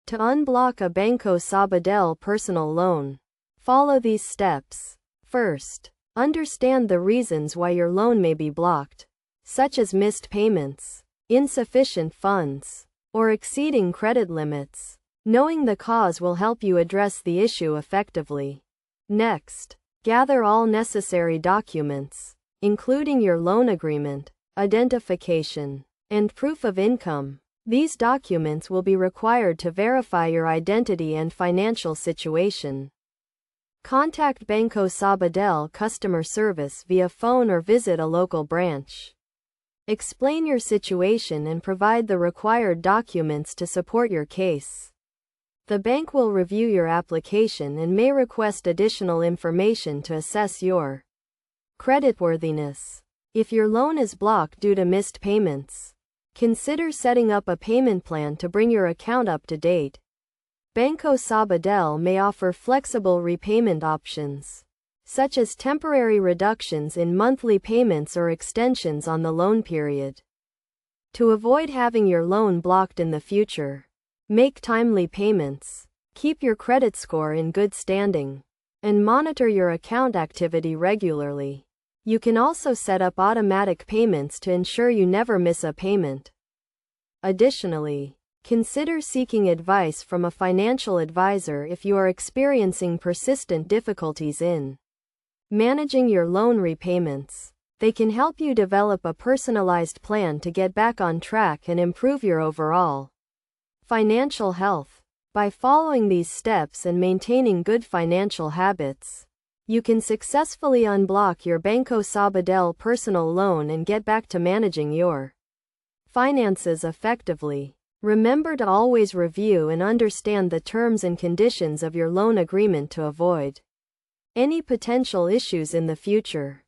To unblock a Banco Sabadell personal loan, follow these steps. First, understand the reasons why your loan may be blocked, such as missed payments, insufficient funds, or exceeding credit limits. Knowing the cause will help you address the issue effectively. Next, gather all necessary documents, including your loan agreement, identification, and proof of income. These documents will be required to verify your identity and financial situation. Contact Banco Sabadell customer service via phone or visit a local branch. Explain your situation and provide the required documents to support your case. The bank will review your application and may request additional information to assess your creditworthiness. If your loan is blocked due to missed payments, consider setting up a payment plan to bring your account up to date. Banco Sabadell may offer flexible repayment options, such as temporary reductions in monthly payments or extensions on the loan period. To avoid having your loan blocked in the future, make timely payments, keep your credit score in good standing, and monitor your account activity regularly. You can also set up automatic payments to ensure you never miss a payment. Additionally, consider seeking advice from a financial advisor if you are experiencing persistent difficulties in managing your loan repayments. They can help you develop a personalized plan to get back on track and improve your overall financial health. By following these steps and maintaining good financial habits, you can successfully unblock your Banco Sabadell personal loan and get back to managing your finances effectively. Remember to always review and understand the terms and conditions of your loan agreement to avoid any potential issues in the future.